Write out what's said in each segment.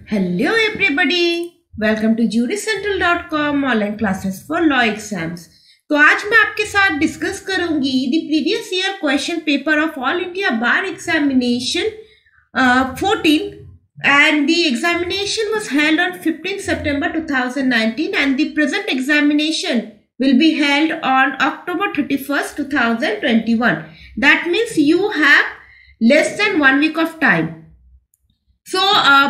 Hello everybody, welcome to jurycentral.com online classes for law exams. तो आज मैं आपके साथ डिस्कस करूंगी the previous year question paper of all India bar examination 14 and the examination was held on 15 September 2019 and the present examination will be held on October 31st 2021. That means you have less than 1 week of time. So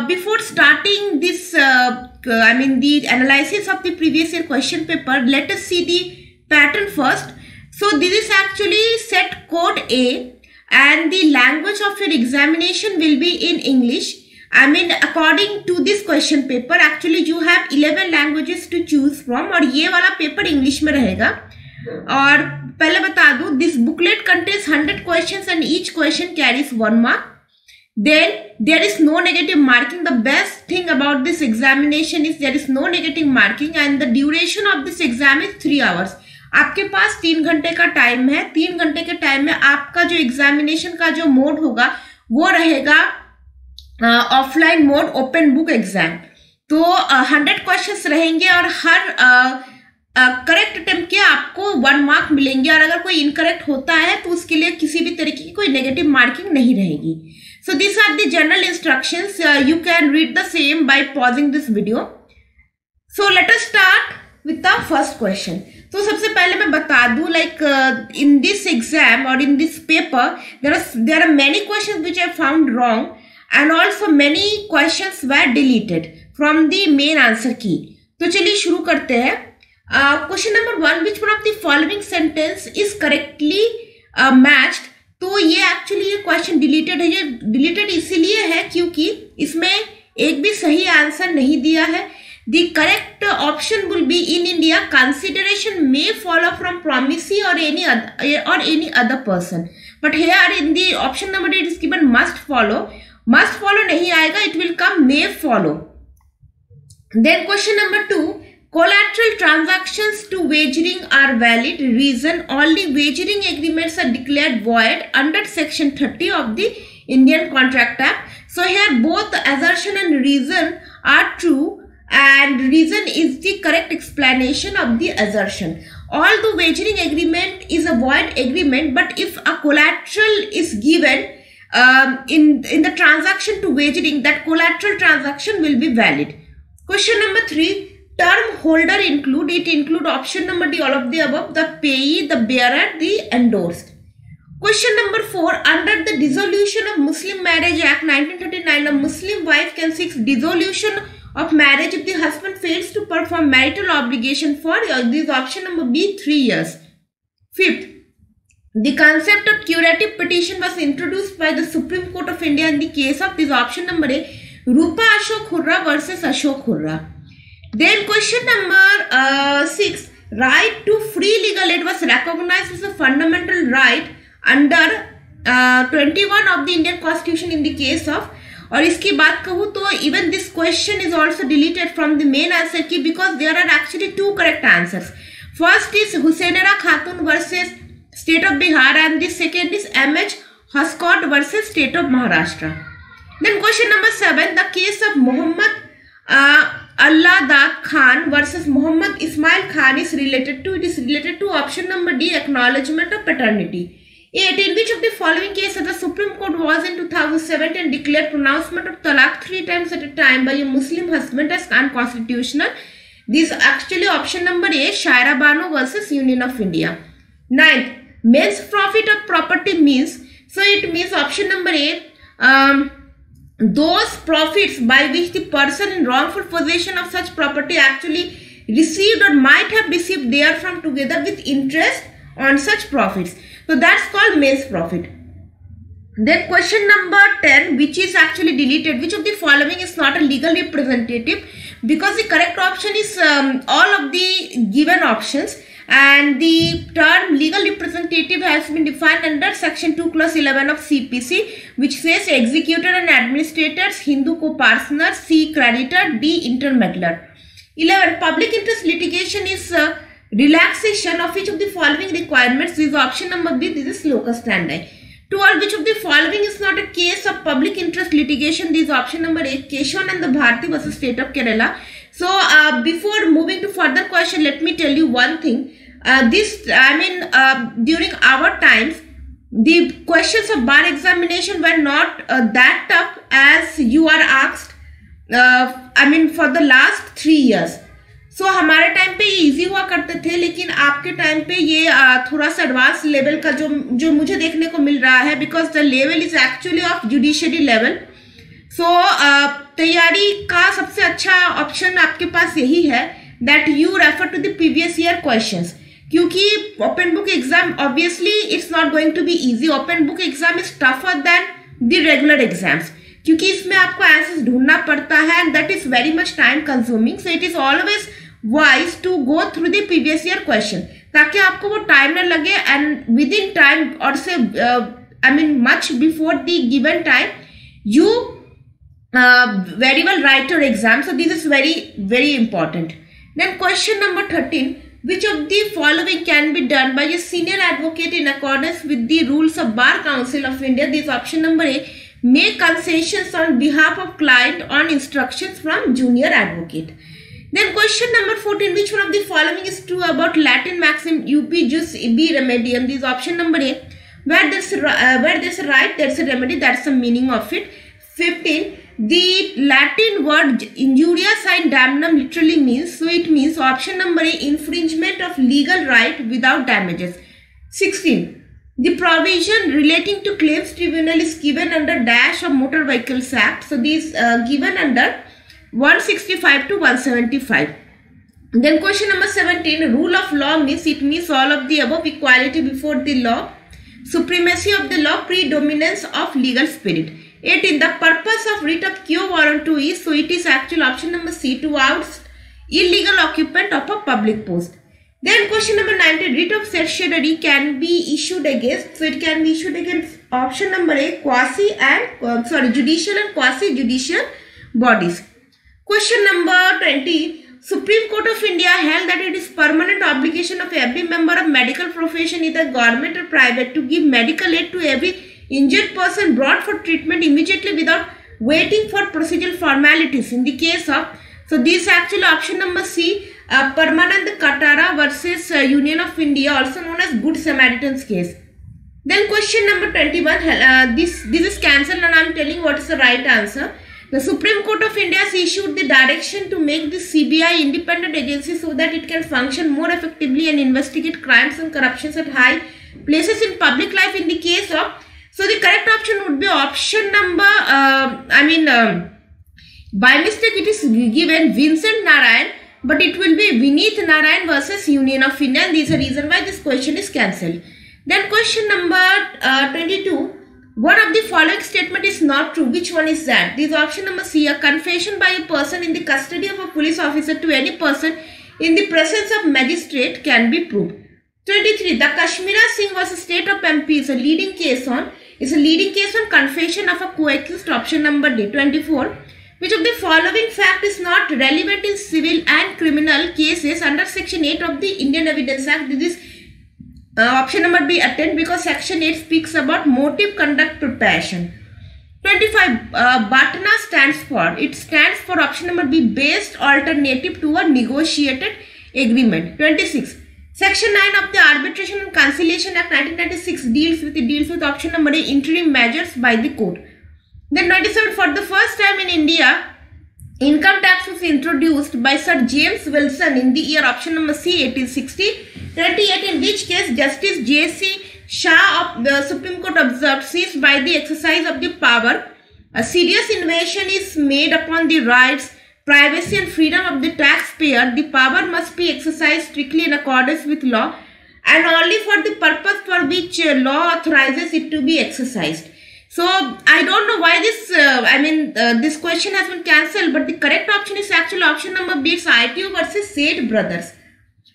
before starting this the analysis of the previous year question paper, let us see the pattern first. So this is actually set code A and the language of your examination will be in English. According to this question paper actually you have 11 languages to choose from और ये वाला paper English में रहेगा। और पहले बता दूं, this booklet contains 100 questions and each question carries 1 mark. Then there is no negative marking. The best thing about this examination is there is no negative marking and the duration of this exam is 3 hours. आपके पास 3 घंटे का time है। 3 घंटे के time में आपका जो examination का जो मोड होगा वो रहेगा offline mode, open book exam. तो 100 क्वेश्चंस रहेंगे और हर करेक्ट अटेम्प्ट के आपको 1 मार्क मिलेंगे और अगर कोई इनकरेक्ट होता है तो उसके लिए किसी भी तरीके की कोई नेगेटिव मार्किंग नहीं रहेगी। So these are the general instructions. You can read the same by pausing this video. So let us start with the first question. तो सबसे पहले मैं बता दूं, in this exam or in this paper there are many questions which I found wrong and also many questions were deleted from the main answer key. तो चलिए शुरू करते हैं। Question number 1, which one of the following sentence is correctly matched? तो ये actually ये question deleted है। ये डिलीटेड इसीलिए है क्योंकि इसमें एक भी सही आंसर नहीं दिया है। The correct option will be in India consideration may follow from promisee or any other person, but here in the option number 8 is given must follow. Must follow नहीं आएगा, it will come may follow. Then question number 2, collateral transactions to wagering are valid. Reason: only wagering agreements are declared void under section 30 of the Indian Contract Act. So here both assertion and reason are true and reason is the correct explanation of the assertion. Although wagering agreement is a void agreement, but if a collateral is given in the transaction to wagering, that collateral transaction will be valid. Question number 3, term holder include option number D, all of the above, the payee, the bearer, the endorsed. Question number 4, under the Dissolution of Muslim Marriage Act 1939, a Muslim wife can seek dissolution of marriage if the husband fails to perform marital obligation for this option number B 3 years. 5th, the concept of curative petition was introduced by the Supreme Court of India in the case of this option number A, Rupa Ashok Hurra versus Ashok Hurra. Then question number 6, right to free legal aid was recognized as a fundamental right under 21 of the Indian Constitution in the case of, और इसकी बात कहूँ तो even this question is also deleted from the main answer key because there are actually 2 correct answers. First is Husainara Khatun versus State of Bihar and the second is M.H. Hoscott versus State of Maharashtra. Then question number 7, the case of Muhammad Allah Dad Khan versus Muhammad Ismail Khan is related to option number D, acknowledgement of paternity. 8, in which of the following cases the Supreme Court was in 2017 and declared pronouncement of talaq 3 times at a time by a Muslim husband as unconstitutional? This actually option number A, Shaira Bano versus Union of India. 9th, men's profit of property means, so it means option number A, those profits by which the person in wrongful possession of such property actually received or might have received therefrom together with interest on such profits. So that's called men's profit. Then question number 10, which is actually deleted. Which of the following is not a legal representative? Because the correct option is all of the given options and the term legal representative has been defined under section 2(11) of CPC, which says executor and administrators, Hindu co-partner, C creditor, D intermeddler. 11, public interest litigation is relaxation of each of the following requirements. This is option number B, this is locus standi. To all, which of the following is not a case of public interest litigation? This is option number A, Keshavan and the Bharti versus State of Kerala. So before moving to further question, let me tell you one thing. During our times, the questions of bar examination were not that tough as you are asked. For the last 3 years. So हमारे time पे ये easy हुआ करते थे, लेकिन आपके time पे ये थोड़ा सा एडवांस लेवल का जो मुझे देखने को मिल रहा है, because the level is actually of judiciary level. So तैयारी का सबसे अच्छा ऑप्शन आपके पास यही है, that you refer to the previous year questions, क्योंकि open book exam obviously it's not going to be easy. Open book exam is tougher than the regular exams, क्योंकि इसमें आपको आंसर्स ढूंढना पड़ता है and that is very much time consuming. So it is always wise to go through the previous year question, ताकि आपको वो time न लगे एंड विद इन टाइम और से much before the given time you very well write your exam. So this is very important. Then question number 13, which of the following can be done by a senior advocate in accordance with the rules of Bar Council of India? This is option number A, make concessions on behalf of client on instructions from junior advocate. Then question number 14, which one of the following is true about Latin maxim UP jus ibi remedium? This is option number A, where there's a right, there's a remedy. That's the meaning of it. 15, the Latin word injurious in damnum literally means, so it means option number A, infringement of legal right without damages. 16, the provision relating to claims tribunal is given under dash of Motor Vehicles Act. So these given under 165 to 175. Then question number 17, rule of law means, it means all of the above: equality before the law, supremacy of the law, predominance of legal spirit. 18, the purpose of writ of quo warranto is, so it is actual option number C, to oust illegal occupant of a public post. Then question number 19, writ of certiorari can be issued against, so it can be issued against option number A, judicial and quasi judicial bodies. Question number 20, Supreme Court of India held that it is permanent obligation of every member of medical profession, either government or private, to give medical aid to every injured person brought for treatment immediately without waiting for procedural formalities. In the case of, so this actually option number C, Paramanand Katara versus Union of India, also known as Good Samaritan's case. Then question number 21, this is cancelled and I am telling what is the right answer. The Supreme Court of India has issued the direction to make the CBI independent agency so that it can function more effectively and investigate crimes and corruptions at high places in public life. In the case of, so the correct option would be option number, by mistake it is given Vincent Narayan, but it will be Vineet Narayan versus Union of India, and this is the reason why this question is cancelled. Then question number 22, one of the following statement is not true. Which one is that? This is option number C, a confession by a person in the custody of a police officer to any person in the presence of magistrate can be proved. 23, the Kashmira Singh versus State of MP is a leading case on confession of a co-accused, option number D. 24, which of the following fact is not relevant in civil and criminal cases under section 8 of the Indian Evidence Act? This is option number B, attend, because section 8 speaks about motive, conduct, preparation. 25, BATNA stands for, it stands for option number B, based alternative to a negotiated agreement. 26, section 9 of the Arbitration and Conciliation Act 1996 deals with option number A, interim measures by the court. Then 27, for the first time in India, income tax was introduced by Sir James Wilson in the year option number C, 1860. 38, in which case Justice J.C. Shah of the Supreme Court observed, seized by the exercise of the power, a serious invasion is made upon the rights, privacy and freedom of the taxpayer. The power must be exercised strictly in accordance with law and only for the purpose for which law authorizes it to be exercised. So I don't know why this, this question has been cancelled, but the correct option is actually option number B, it's ITO versus Said Brothers.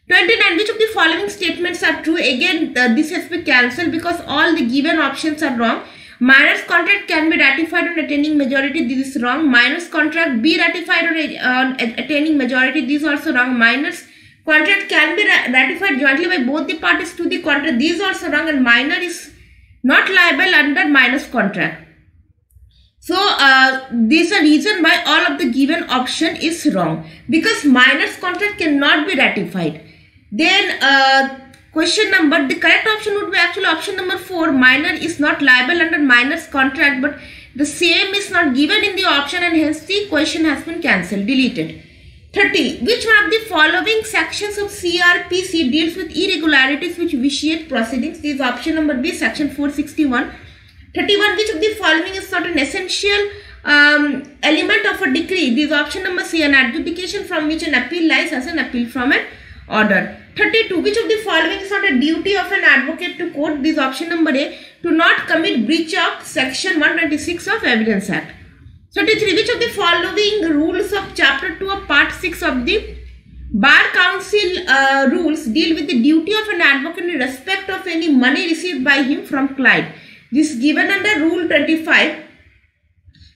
29, which of the following statements are true? Again, this has been cancelled because all the given options are wrong. Minors contract can be ratified on attaining majority. This is wrong. Minors contract be ratified on attaining majority. This is also wrong. Minors contract can be ratified jointly by both the parties to the contract. This is also wrong. And minor is not liable under minors contract. So this is a reason why all of the given option is wrong, because minors contract cannot be ratified. Then the correct option would be actually option number 4. Minor is not liable under minors contract, but the same is not given in the option and hence the question has been cancelled, deleted. 30. Which one of the following sections of CRPC deals with irregularities which vitiate proceedings? This is option number B, section 461. 31. Which of the following is not an essential element of a decree? This is option number C, an adjudication from which an appeal lies as an appeal from an order. 32. Which of the following is not a duty of an advocate to court? This is option number A, to not commit breach of section 126 of Evidence Act. 33. Which of the following rules of chapter 2 of part 6 of the Bar Council rules deal with the duty of an advocate in respect of any money received by him from client? This is given under Rule 25.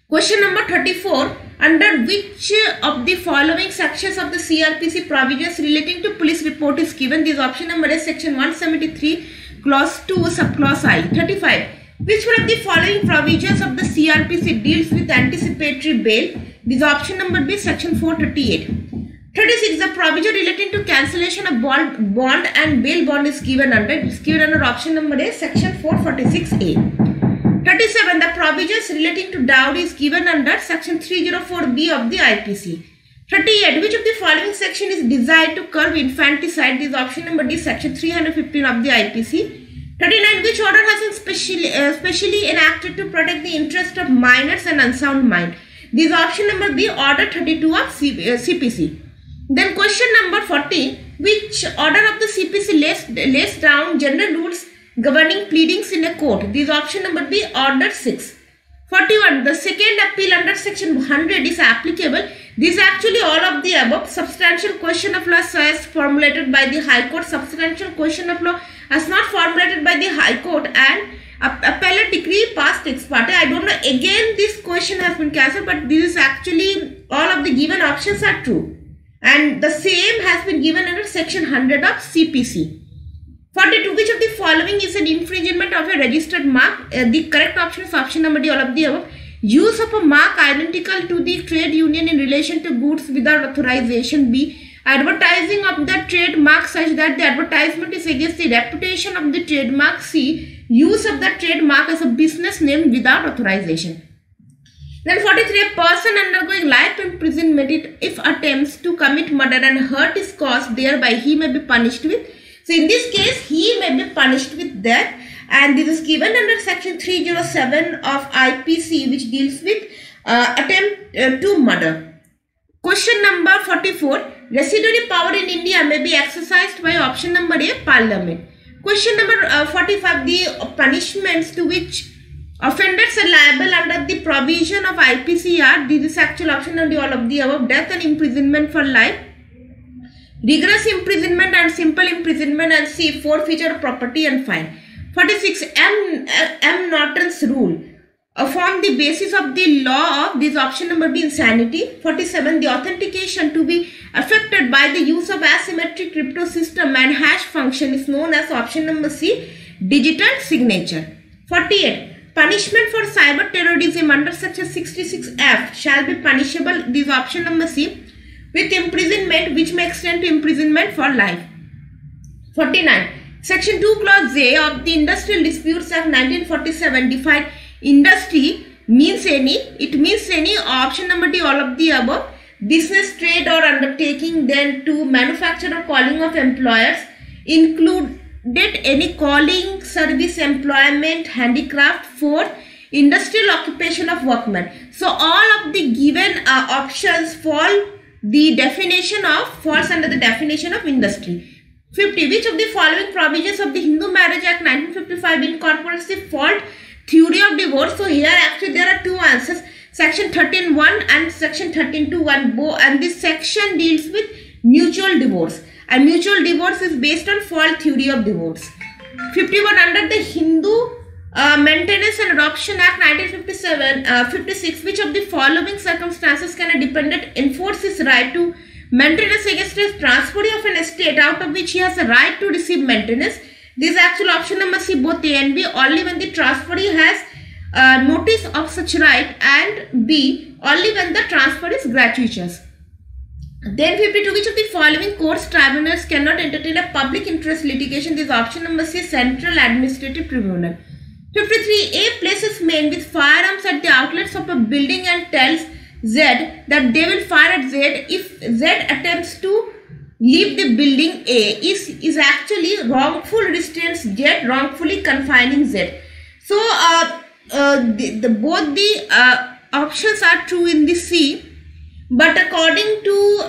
Question number 34. Under which of the following sections of the CRPC provisions relating to police report is given? This is option number A, section 173, clause 2, subclause I. 35. Which one of the following provisions of the CRPC deals with anticipatory bail? This is option number B, section 438. 36. The provision relating to cancellation of bond and bail bond is given under option number A, section 446A. 37. The provisions relating to dowry is given under section 304B of the IPC. 38. Which of the following section is designed to curb infanticide? This is option number D, section 315 of the IPC. 39. Which order has been specially enacted to protect the interest of minors and unsound mind? This is option number B, order 32 of CPC. Then question number 40. Which order of the CPC lays down general rules governing pleadings in a court? This is option number B, order 6. 41. The second appeal under section 100 is applicable. This is actually all of the above. Substantial question of law as formulated by the High Court, substantial question of law as not formulated by the High Court, and appellate decree passed ex parte. I don't know, again this question has been cancelled, but this is actually all of the given options are true. And the same has been given under section 100 of CPC. 42. Which of the following is an infringement of a registered mark? The correct option is option number D, all of the above. Use of a mark identical to the trade union in relation to goods without authorization. B. Advertising of the trademark such that the advertisement is against the reputation of the trademark. C. Use of the trademark as a business name without authorization. Then 43. A person undergoing life imprisonment if attempts to commit murder and hurt is caused thereby, he may be punished with. So in this case, he may be punished with death, and this is given under section 307 of IPC, which deals with attempt to murder. Question number 44. Residuary power in India may be exercised by option number A, Parliament. Question number 45. The punishments to which offenders are liable under the provision of IPC are, this is actual option number all of the above: death and imprisonment for life, rigorous imprisonment and simple imprisonment, and C, forfeiture of property and fine. 46. M. Norton's rule form the basis of the law of, this option number B, insanity. 47. The authentication to be affected by the use of asymmetric crypto system and hash function is known as option number C, digital signature. 48. Punishment for cyber terrorism under section 66F shall be punishable, this option number C, with imprisonment which may extend to imprisonment for life. 49. Section 2 clause A of the Industrial Disputes Act 1947 defined industry means any, it means any, option number D, all of the above, business, trade or undertaking. Then to manufacture or calling of employers included any calling, service, employment, handicraft. 4. Industrial occupation of workmen. So all of the given options falls under the definition of industry. 50. Which of the following provisions of the Hindu Marriage Act 1955 incorporates the fault theory of divorce? So here actually there are two answers, section 13.1 and section 13.2, and this section deals with mutual divorce, and mutual divorce is based on fault theory of divorce. 51. Under the Hindu Maintenance and Adoption Act 56. Which of the following circumstances can a dependent enforce his right to maintenance against his transfer of an estate out of which he has a right to receive maintenance? This is actually option number C, both A and B, only when the transferee has notice of such right, and B, only when the transfer is gratuitous. Then 52, which of the following courts tribunals cannot entertain a public interest litigation? This is option number C, Central Administrative Tribunal. 53, A places men with firearms at the outlets of a building and tells Z that they will fire at Z if Z attempts to leave the building A. Is actually wrongful restraints Z, wrongfully confining Z. So both the options are true in the C, but according to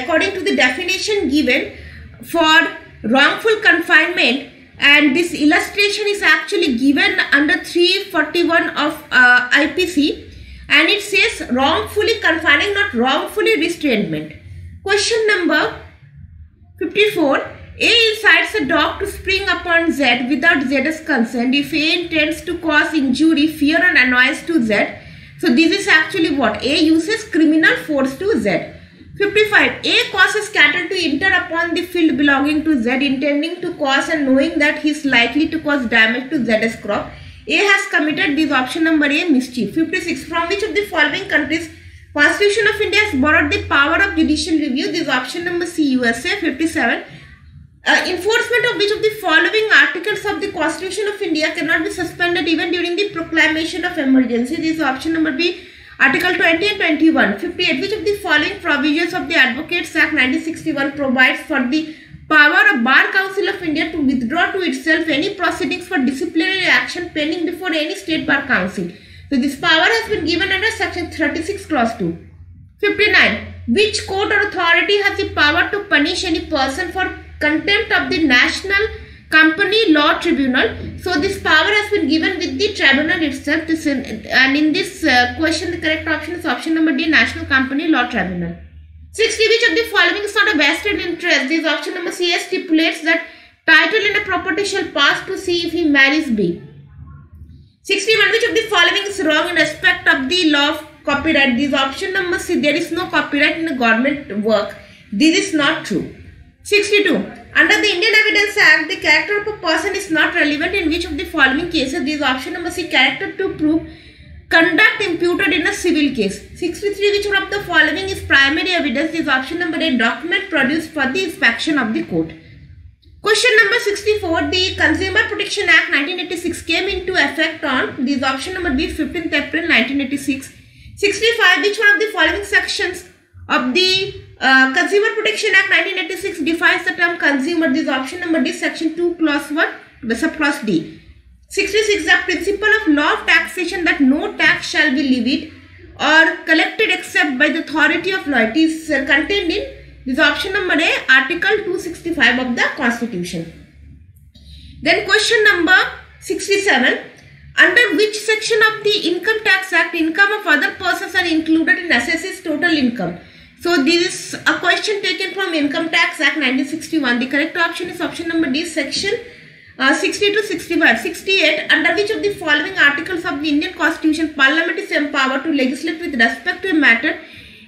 according to the definition given for wrongful confinement, and this illustration is actually given under 341 of IPC, and it says wrongfully confining, not wrongfully restrainment. Question number 54. A incites a dog to spring upon Z without Z's consent if A intends to cause injury, fear and annoyance to Z. So this is actually what? A uses criminal force to Z. 55. A causes cattle to enter upon the field belonging to Z, intending to cause and knowing that he is likely to cause damage to Z's crop. A has committed, this option number A, mischief. 56. From which of the following countries Constitution of India has borrowed the power of judicial review? This option number C, USA. 57. Enforcement of which of the following articles of the Constitution of India cannot be suspended even during the proclamation of emergency? This is option number B, Article 20 and 21. 58. Which of the following provisions of the Advocates Act 1961 provides for the power of Bar Council of India to withdraw to itself any proceedings for disciplinary action pending before any state bar council? So this power has been given under section 36 clause 2. 59. Which court or authority has the power to punish any person for contempt of the National Company Law Tribunal? So this power has been given with the tribunal itself. And in this question, the correct option is option number D, National Company Law Tribunal. 60. Which of the following is not a vested interest? This option number C stipulates that title in a property shall pass to C if he marries B. 61. Which of the following is wrong in respect of the law of copyright? This option number C, there is no copyright in a government work. This is not true. 62. Under the Indian Evidence Act, the character of a person is not relevant in which of the following cases? This is option number C, character to prove conduct imputed in a civil case. 63. Which one of the following is primary evidence? This is option number A, document produced for the inspection of the court. Question number 64. The Consumer Protection Act 1986 came into effect on, this is option number B, 15th April 1986. 65. Which one of the following sections of the Consumer Protection Act 1986 defines the term consumer? This is option number D, section 2 clause 1 subclause D. 66. The principle of law of taxation that no tax shall be levied or collected except by the authority of law. It is contained in, this is option number A, Article 265 of the Constitution. Then question number 67. Under which section of the Income Tax Act income of other persons are included in assessor's total income? So this is a question taken from Income Tax Act 1961. The correct option is option number D, section 60 to 65. 68. Under which of the following articles of the Indian Constitution Parliament is empowered to legislate with respect to a matter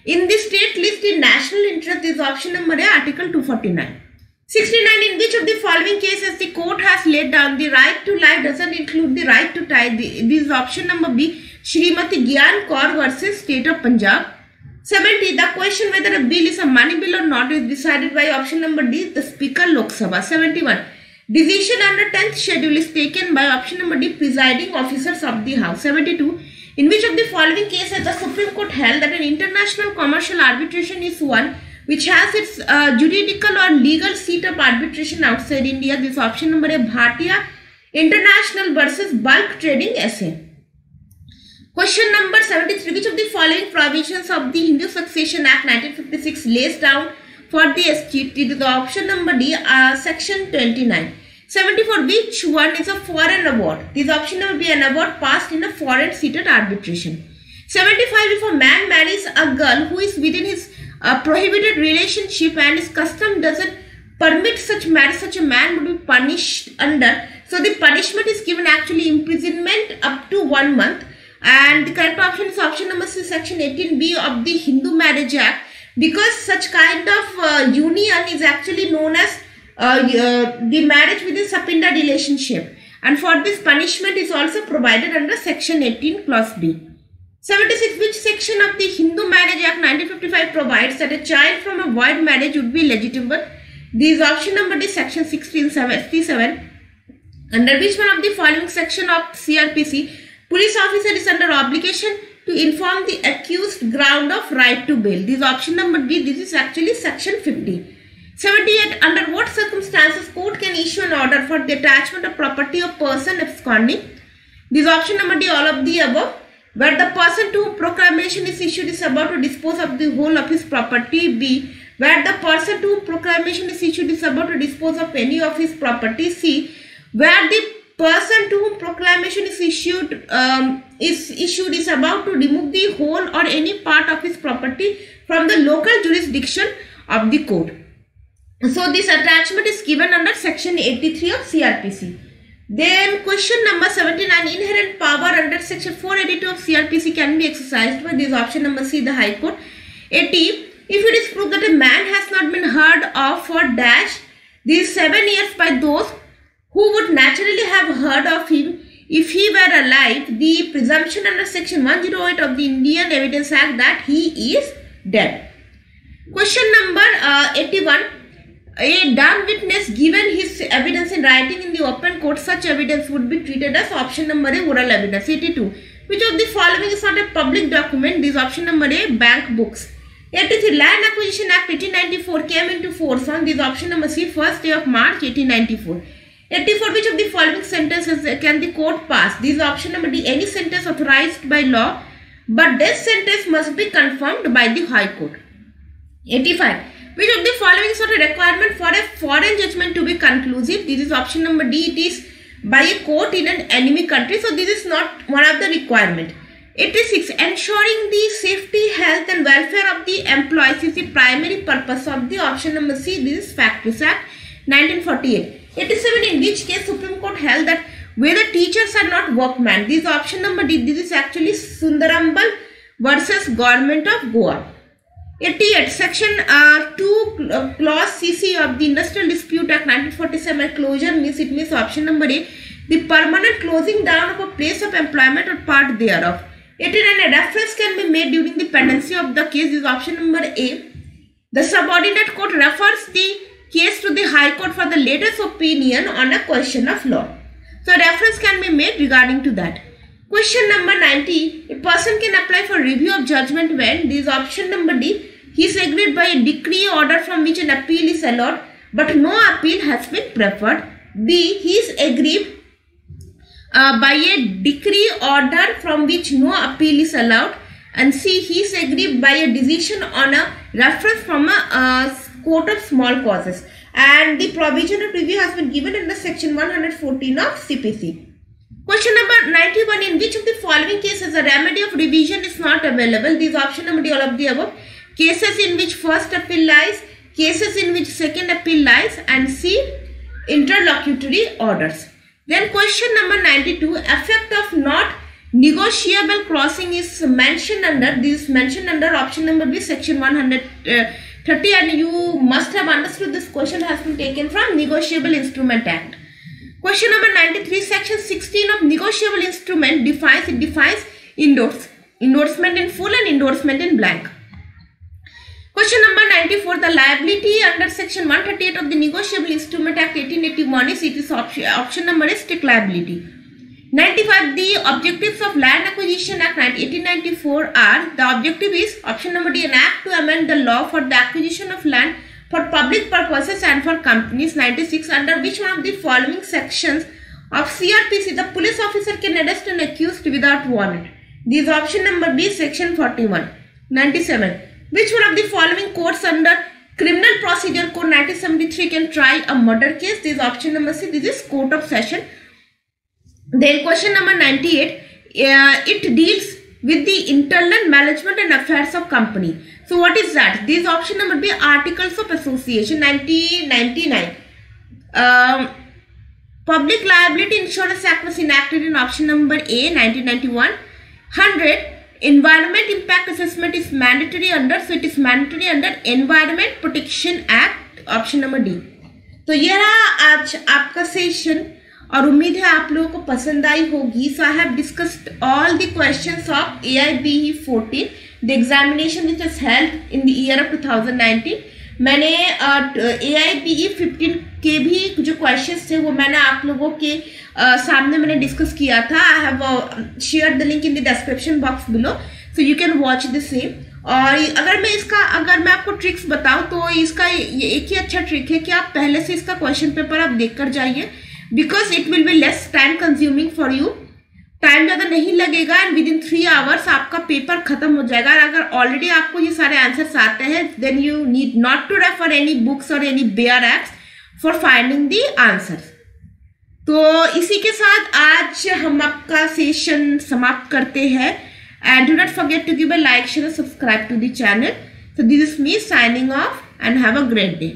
in the state list in national interest? Is option number A, Article 249. 69. In which of the following cases the court has laid down the right to life doesn't include the right to tie? This is option number B, Shrimati Gyan Kaur versus State of Punjab. 70. The question whether a bill is a money bill or not is decided by option number D, the Speaker Lok Sabha. 71. Decision under 10th schedule is taken by option number D, presiding officers of the House. 72. In which of the following cases the Supreme Court held that an international commercial arbitration is one which has its juridical or legal seat of arbitration outside India? This option number A, Bhatia International versus Bulk Trading SA. Question number 73. Which of the following provisions of the Hindu Succession Act 1956 lays down for the SGT? The option number D, section 29. 74. Which one is a foreign award? This option number B, an award passed in a foreign seated arbitration. 75. If a man marries a girl who is within his prohibited relationship and his custom doesn't permit such marriage, such a man would be punished under. So the punishment is given actually imprisonment up to 1 month. And the correct option is option number C, section 18B of the Hindu Marriage Act because such kind of union is actually known as the marriage within subinter relationship, and for this punishment is also provided under section 18 clause B. 76. Which section of the Hindu Marriage Act 1955 provides that a child from a void marriage would be legitimate? This option number D, section 1677. Under which one of the following section of CRPC, police officer is under obligation to inform the accused ground of right to bail? This option number D, this is actually section 50. 78. Under what circumstances court can issue an order for the attachment of property of person absconding? This option number D, all of the above. Where the person to whom proclamation is issued is about to dispose of the whole of his property. B. Where the person to whom proclamation is issued is about to dispose of any of his property. C. Where the person to whom proclamation is issued is about to remove the whole or any part of his property from the local jurisdiction of the court. So this attachment is given under section 83 of CRPC. Then question number 79, inherent power under section 482 of CRPC can be exercised by this option number C, the High Court. 80, if it is proved that a man has not been heard of for dash these 7 years by those who would naturally have heard of him if he were alive, the presumption under section 108 of the Indian Evidence Act that he is dead. Question number 81. A dumb witness given his evidence in writing in the open court, such evidence would be treated as option number A, oral evidence. 82. Which of the following is not a public document? This option number A, bank books. 83. Land Acquisition Act 1894 came into force on this option number C, 1st day of March 1894. 84. Which of the following sentences can the court pass? This option number D, any sentence authorized by law, but this sentence must be confirmed by the High Court. 85. Which of the following is not a requirement for a foreign judgment to be conclusive? This is option number D. It is by a court in an enemy country. So this is not one of the requirement. 86. Ensuring the safety, health and welfare of the employees is the primary purpose of the option number C. This is Factories Act 1948. 87. In which case Supreme Court held that where the teachers are not workmen? This is option number D. This is actually Sundarambal versus Government of Goa. 88. Section 2 clause CC of the Industrial Dispute Act 1947 closure means option number A, the permanent closing down of a place of employment or part thereof. 89. A reference can be made during the pendency of the case. This is option number A. The subordinate court refers the case to the High Court for the latest opinion on a question of law. So reference can be made regarding to that. Question number 90. A person can apply for review of judgment when? This is option number D. He is agreed by a decree order from which an appeal is allowed, but no appeal has been preferred. B. He is agreed by a decree order from which no appeal is allowed. And C. He is agreed by a decision on a reference from a court of small causes. And the provision of review has been given under section 114 of CPC. Question number 91. In which of the following cases a remedy of revision is not available? This option number D, all of the above. Cases in which first appeal lies, cases in which second appeal lies, and C, interlocutory orders. Then question number 92. Effect of not negotiable crossing is mentioned under option number B, section 130, and you must have understood this question has been taken from Negotiable Instrument Act. Question number 93. Section 16 of Negotiable Instrument defines endorsement in full and endorsement in blank. Question number 94. The liability under section 138 of the Negotiable Instrument Act 1881 is option number is strict liability. 95. The objectives of Land Acquisition Act 1894 are, the objective is option number D, an act to amend the law for the acquisition of land for public purposes and for companies. 96. Under which one of the following sections of CRPC the police officer can arrest an accused without warrant? This is option number B, section 41. 97. Which one of the following courts under Criminal Procedure Code 1973 can try a murder case? This is option number C. This is Court of Session. Then question number 98. It deals with the internal management and affairs of company. So what is that? This is option number B, Articles of Association 1999. Public Liability Insurance Act was enacted in option number A, 1991. 100. Environment impact assessment is mandatory under, so it is mandatory under Environment Protection Act, option number D. तो ये रहा आज आपका session और उम्मीद है आप लोगों को पसंद आई होगी. So I have discussed all the questions of AIBE 14, the examination which was held in the year of 2019. मैंने AIBE 15 के भी जो क्वेश्चंस थे वो मैंने आप लोगों के सामने मैंने डिस्कस किया था. I have share the link in the description box below, so you can watch the same. और अगर मैं आपको ट्रिक्स बताऊं तो इसका ये एक ही अच्छा ट्रिक है कि आप पहले से इसका क्वेश्चन पेपर आप देख कर जाइए, because it will be less time consuming for you. Time ज़्यादा नहीं लगेगा एंड विद इन 3 आवर्स आपका पेपर खत्म हो जाएगा. और अगर ऑलरेडी आपको ये सारे आंसर्स आते हैं then you need not to refer any books or any bare apps for finding the answers. तो इसी के साथ आज हम आपका सेशन समाप्त करते हैं. And do not forget to give a like, share, subscribe to the channel. So this is me signing off and have a great day.